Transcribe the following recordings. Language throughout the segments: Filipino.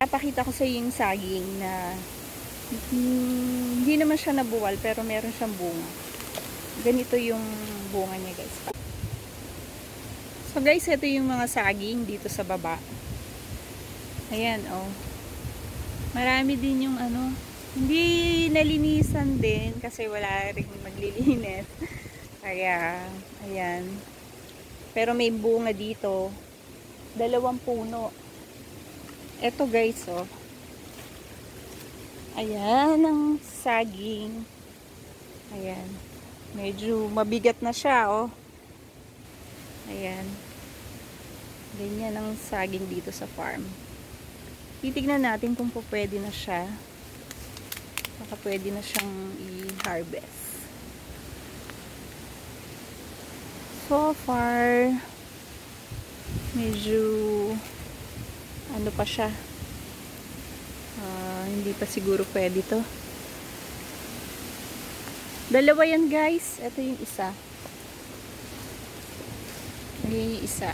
Napakita ko sa yung saging na hindi naman siya nabuwal pero meron siyang bunga. Ganito yung bunga niya, guys. So guys, ito yung mga saging dito sa baba. Ayan, oh. Marami din yung ano, hindi nalinisan din kasi wala rin maglilinis. Kaya, ayan. Pero may bunga dito. 2 puno. Ito guys, oh. Ayan ang saging. Ayan. Medyo mabigat na siya, oh. Ayan. Ganyan ang saging dito sa farm. Titignan natin kung pwede na siya. Baka pwede na siyang i-harvest. So far, medyo ano pa siya. Hindi pa siguro pwede to. 2 yan guys. Ito yung isa. Ayan yung isa.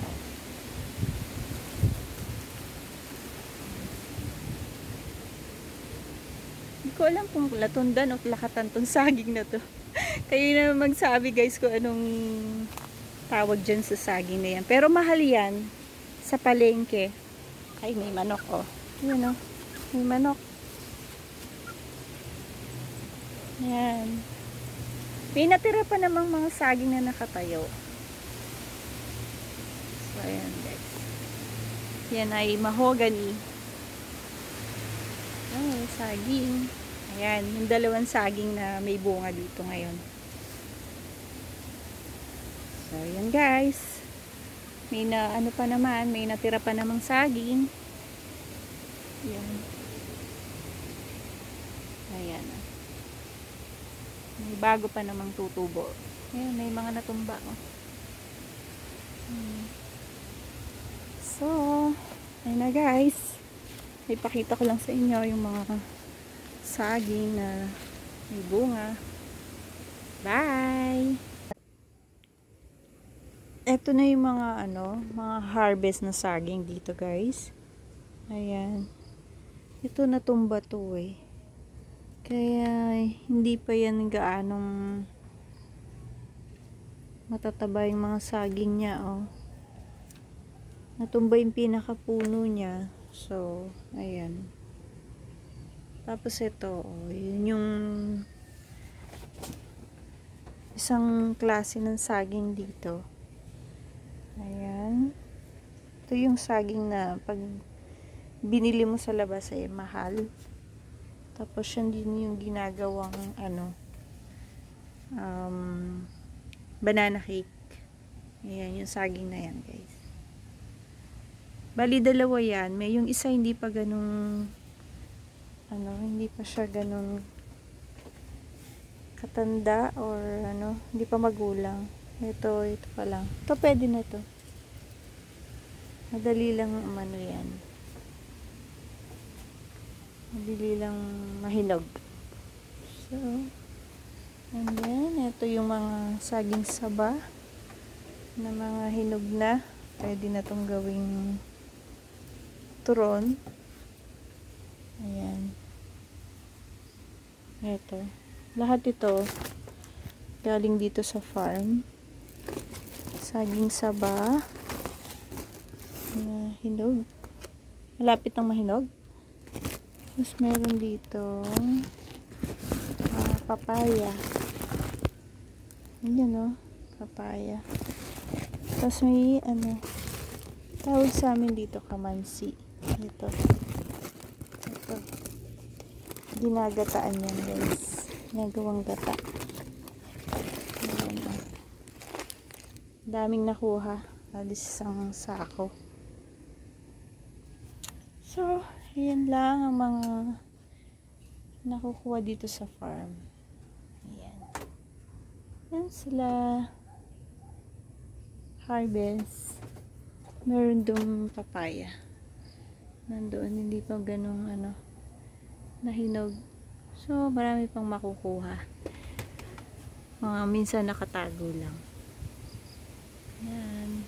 Hindi ko alam kung latundan o lakatan tong saging na to. Kayo na magsabi guys kung anong tawag dyan sa saging na yan. Pero mahal yan sa palengke. Ay, may manok, oh. Ayan, oh. May manok. Ayan. May natira pa namang mga saging na nakatayo. So, ayan, guys. Yan ay mahogany. Oh, saging. Ayan, yung 2 saging na may bunga dito ngayon. So, ayan guys. May na, ano pa naman, may natira pa namang saging. Ayan. Ayan. May bago pa namang tutubo. Ayan, may mga natumba. Oh. So, ayan na guys. Ipakita ko lang sa inyo yung mga saging na may bunga. Bye! Ito na yung mga ano, mga harvest na saging dito guys. Ayan. Ito natumba to eh. Kaya hindi pa yan gaanong matataba yung mga saging niya, oh. Natumba yung pinakapuno niya. So, ayan. Tapos ito, oh, yun yung isang klase ng saging dito. Ayan. Ito yung saging na pag binili mo sa labas ay mahal. Tapos yan din yung ginagawang ano, banana cake. Ayan, yung saging na yan guys. Bali 2 yan. May yung isa hindi pa ganun ano, hindi pa siya ganun katanda or ano, hindi pa magulang. Ito pa lang. Ito pwede na to. Madali lang umano yan. Madali lang mahinog. So, and then, ito yung mga saging saba na mga hinog na. Pwede na itong gawing turon. Ayan. Ito. Lahat ito galing dito sa farm. Saging saba. Hinog. Malapit ng mahinog. Tapos meron dito papaya. Ayan o. Papaya. Tapos may ano, tawag sa amin dito kamansi. Ito. Ginagataan yan guys. Ginagawang gata. Ayan o. Daming nakuha. Alis isang sako. So, ayan lang ang mga nakukuha dito sa farm. Ayan. Ayan sila. Harvest. Meron dong papaya. Nandoon, hindi pa ganong ano, nahinog. So, marami pang makukuha. Mga minsan nakatago lang. Ayan.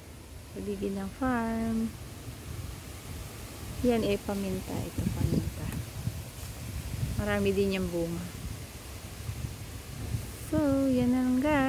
Paligid ng farm. Yan eh, paminta. Ito, paminta. Marami din yung bunga. So, yan na lang guys.